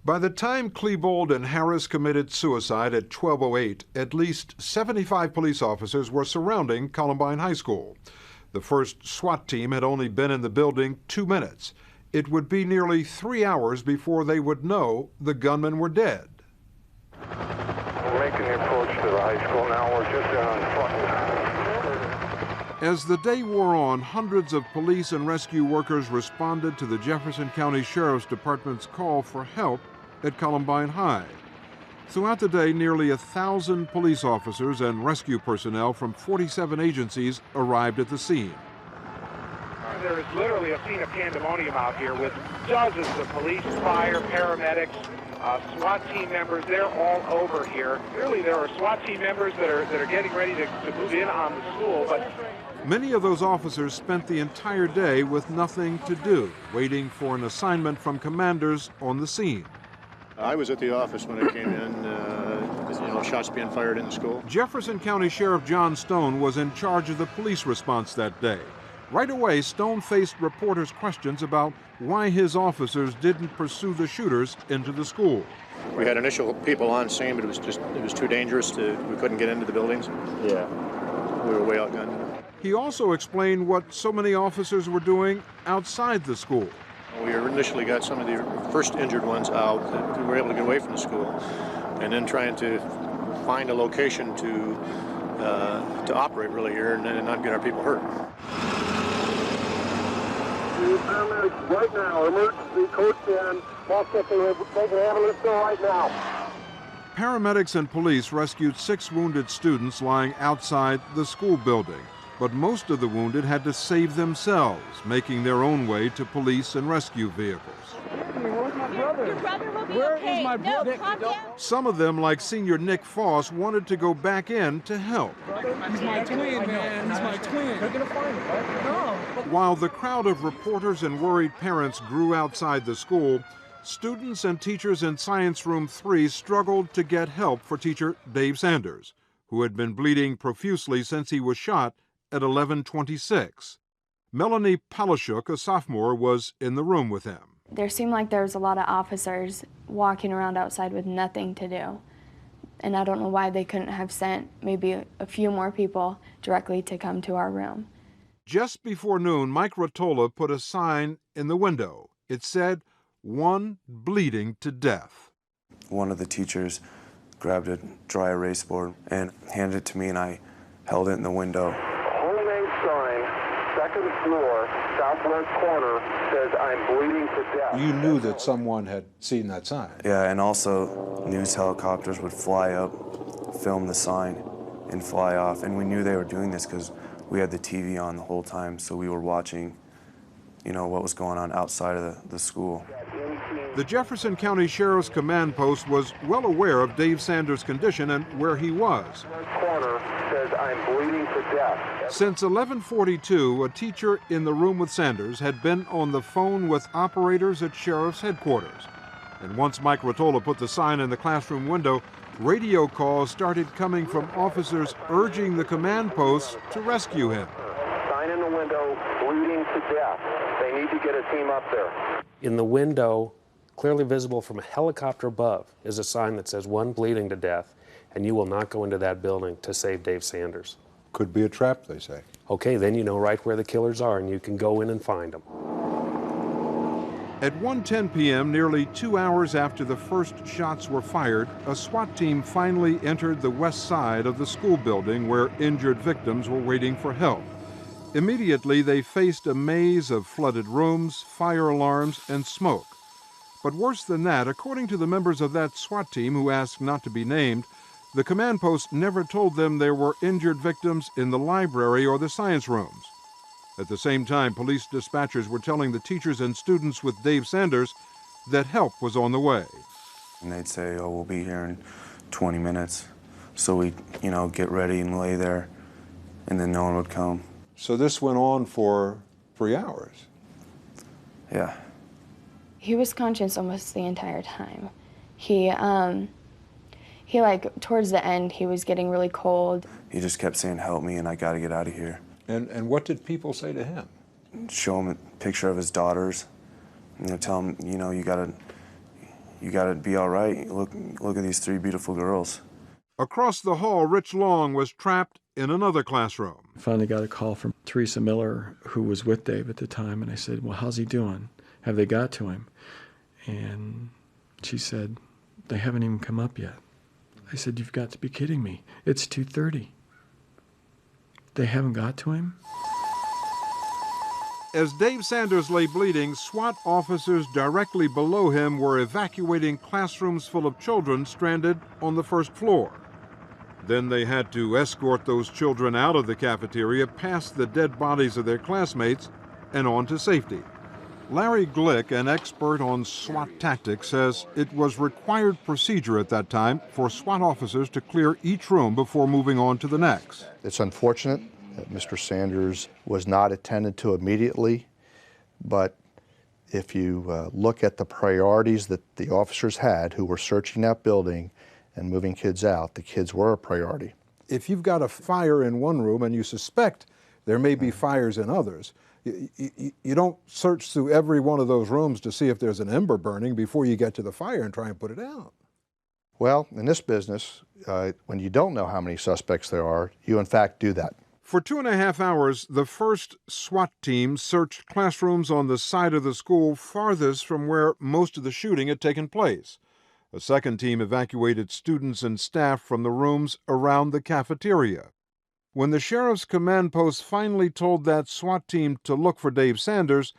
By the time Klebold and Harris committed suicide at 12:08, at least 75 police officers were surrounding Columbine High School. The first SWAT team had only been in the building 2 minutes. It would be nearly 3 hours before they would know the gunmen were dead. We're making the approach to the high school now. We're just down in front. As the day wore on, hundreds of police and rescue workers responded to the Jefferson County Sheriff's Department's call for help at Columbine High. Throughout the day, nearly 1,000 police officers and rescue personnel from 47 agencies arrived at the scene. There is literally a scene of pandemonium out here with dozens of police, fire, paramedics, SWAT team members. They're all over here. Clearly there are SWAT team members that are getting ready to move in on the school, but many of those officers spent the entire day with nothing to do, waiting for an assignment from commanders on the scene. I was at the office when it came in, shots being fired in the school. Jefferson County Sheriff John Stone was in charge of the police response that day. Right away, Stone faced reporters' questions about why his officers didn't pursue the shooters into the school. We had initial people on scene, but it was too dangerous we couldn't get into the buildings. Yeah. We were way outgunned. He also explained what so many officers were doing outside the school. We initially got some of the first injured ones out that we were able to get away from the school, and then trying to find a location to operate really here and not get our people hurt. Paramedics right now, emergency coach and take an ambulance right now. Paramedics and police rescued 6 wounded students lying outside the school building, but most of the wounded had to save themselves, making their own way to police and rescue vehicles. Where's my brother? Your brother will be Where okay. is my brother? No, calm down. Some of them, like senior Nick Foss, wanted to go back in to help. He's my twin, man. He's my twin. They're gonna find him, right? No. While the crowd of reporters and worried parents grew outside the school, students and teachers in Science Room 3 struggled to get help for teacher Dave Sanders, who had been bleeding profusely since he was shot at 11:26. Melanie Palashuk, a sophomore, was in the room with him. There seemed like there was a lot of officers walking around outside with nothing to do. And I don't know why they couldn't have sent maybe a few more people directly to come to our room. Just before noon, Mike Rottola put a sign in the window. It said, "One bleeding to death." One of the teachers grabbed a dry erase board and handed it to me, and I held it in the window. Homemade sign, second floor, southwest corner, says I'm bleeding to death. You knew that someone had seen that sign. Yeah, and also news helicopters would fly up, film the sign, and fly off. And we knew they were doing this because we had the TV on the whole time, so we were watching, what was going on outside of the school. The Jefferson County Sheriff's Command Post was well aware of Dave Sanders' condition and where he was. Corner says I'm bleeding to death. Since 11:42, a teacher in the room with Sanders had been on the phone with operators at Sheriff's headquarters. And once Mike Rottola put the sign in the classroom window, radio calls started coming from officers urging the command post to rescue him. Sign in the window, bleeding to death. They need to get a team up there. In the window, clearly visible from a helicopter above, is a sign that says "One bleeding to death," and you will not go into that building to save Dave Sanders. Could be a trap, they say. Okay, then you know right where the killers are, and you can go in and find them. At 1:10 p.m., nearly 2 hours after the first shots were fired, a SWAT team finally entered the west side of the school building where injured victims were waiting for help. Immediately, they faced a maze of flooded rooms, fire alarms, and smoke. But worse than that, according to the members of that SWAT team who asked not to be named, the command post never told them there were injured victims in the library or the science rooms. At the same time, police dispatchers were telling the teachers and students with Dave Sanders that help was on the way. And they'd say, "Oh, we'll be here in 20 minutes." So we'd, get ready and lay there, and then no one would come. So this went on for 3 hours. Yeah. He was conscious almost the entire time. He towards the end, he was getting really cold. He just kept saying, "Help me," and "I got to get out of here." And what did people say to him? Show him a picture of his daughters, tell him, you you got to be all right. Look at these 3 beautiful girls. Across the hall, Rich Long was trapped in another classroom. I finally got a call from Teresa Miller, who was with Dave at the time, and I said, well, how's he doing? Have they got to him? And she said, they haven't even come up yet. I said, you've got to be kidding me. It's 2:30. They haven't got to him? As Dave Sanders lay bleeding, SWAT officers directly below him were evacuating classrooms full of children stranded on the first floor. Then they had to escort those children out of the cafeteria, past the dead bodies of their classmates, and on to safety. Larry Glick, an expert on SWAT tactics, says it was required procedure at that time for SWAT officers to clear each room before moving on to the next. It's unfortunate that Mr. Sanders was not attended to immediately, but if you look at the priorities that the officers had who were searching that building and moving kids out, the kids were a priority. If you've got a fire in one room and you suspect there may be fires in others, you don't search through every one of those rooms to see if there's an ember burning before you get to the fire and try and put it out. Well, in this business, when you don't know how many suspects there are, you in fact do that. For 2.5 hours, the first SWAT team searched classrooms on the side of the school farthest from where most of the shooting had taken place. A second team evacuated students and staff from the rooms around the cafeteria. When the sheriff's command post finally told that SWAT team to look for Dave Sanders,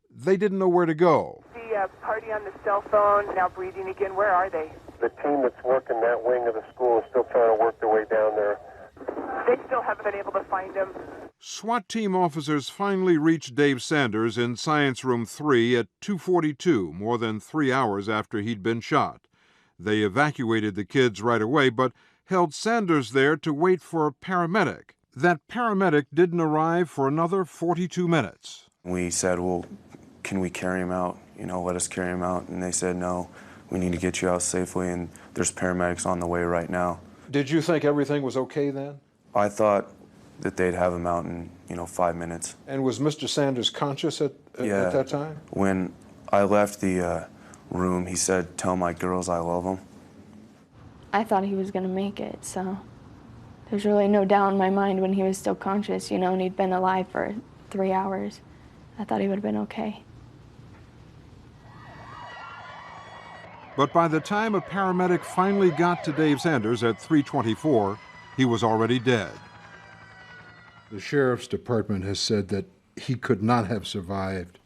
they didn't know where to go. The party on the cell phone, now breathing again, where are they? The team that's working that wing of the school is still trying to work their way down there. They still haven't been able to find him. SWAT team officers finally reached Dave Sanders in Science Room 3 at 2:42, more than 3 hours after he'd been shot. They evacuated the kids right away, but held Sanders there to wait for a paramedic. That paramedic didn't arrive for another 42 minutes. We said, well, can we carry him out? Let us carry him out. And they said, no, we need to get you out safely, and there's paramedics on the way right now. Did you think everything was okay then? I thought that they'd have him out in, 5 minutes. And was Mr. Sanders conscious at that time? When I left the room, he said, tell my girls I love them. I thought he was going to make it, so there's really no doubt in my mind when he was still conscious, and he'd been alive for 3 hours. I thought he would have been okay. But by the time a paramedic finally got to Dave Sanders at 3:24, he was already dead. The sheriff's department has said that he could not have survived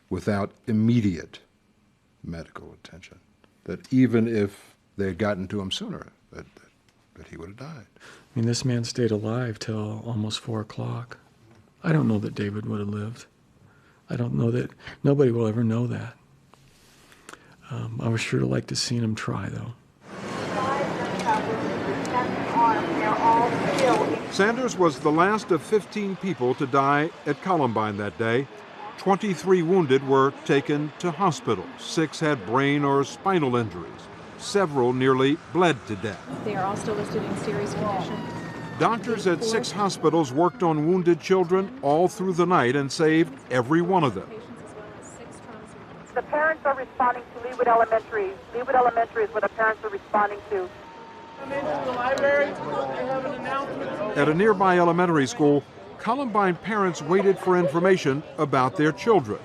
without immediate medical attention, that even if they had gotten to him sooner, that he would have died. This man stayed alive till almost 4 o'clock. I don't know that David would have lived. I don't know that, nobody will ever know that. I would sure like to see him try, though. Sanders was the last of 15 people to die at Columbine that day. 23 wounded were taken to hospitals. 6 had brain or spinal injuries. Several nearly bled to death. They are all still listed in serious condition. Doctors at 6 hospitals worked on wounded children all through the night and saved every one of them. The parents are responding to Leewood Elementary. Leewood Elementary is what the parents are responding to. Come into the library. I have an announcement. At a nearby elementary school, Columbine parents waited for information about their children.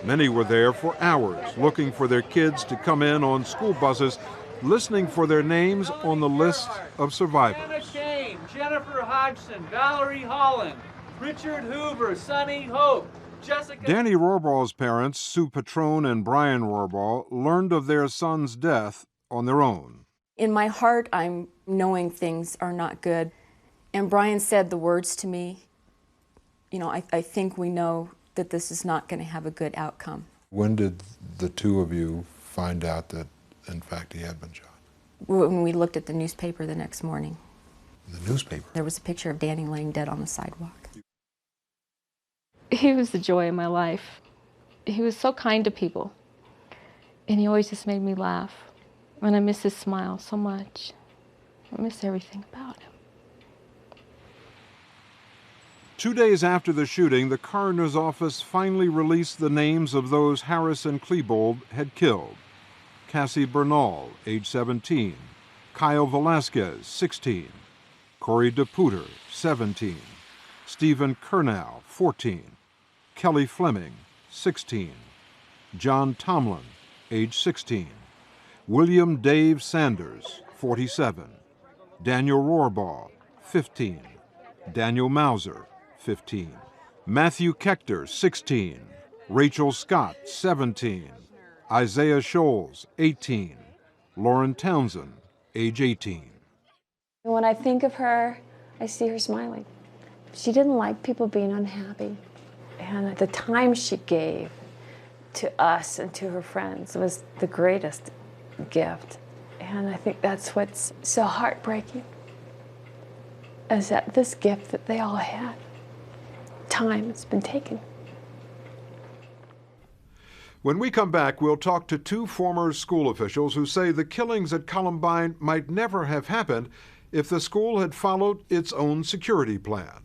Many were there for hours, looking for their kids to come in on school buses, listening for their names on the list of survivors. Anna Kane, Jennifer Hodgson, Valerie Holland, Richard Hoover, Sunny Hope, Jessica... Danny Rohrbaugh's parents, Sue Patrone and Brian Rohrbaugh, learned of their son's death on their own. In my heart, I'm knowing things are not good. And Brian said the words to me, I think we know that this is not going to have a good outcome. When did the two of you find out that, in fact, he had been shot? When we looked at the newspaper the next morning. The newspaper? There was a picture of Danny laying dead on the sidewalk. He was the joy of my life. He was so kind to people. And he always just made me laugh. And I miss his smile so much. I miss everything about him. 2 days after the shooting, the coroner's office finally released the names of those Harris and Klebold had killed. Cassie Bernal, age 17, Kyle Velasquez, 16, Corey DePuter, 17, Stephen Kernow, 14, Kelly Fleming, 16, John Tomlin, age 16, William Dave Sanders, 47, Daniel Rohrbaugh, 15, Daniel Mauser, 15, Matthew Kechter, 16, Rachel Scott, 17, Isaiah Scholes, 18, Lauren Townsend, age 18. When I think of her, I see her smiling. She didn't like people being unhappy. And the time she gave to us and to her friends was the greatest gift. And I think that's what's so heartbreaking, is that this gift that they all had, time has been taken. When we come back, we'll talk to two former school officials who say the killings at Columbine might never have happened if the school had followed its own security plan.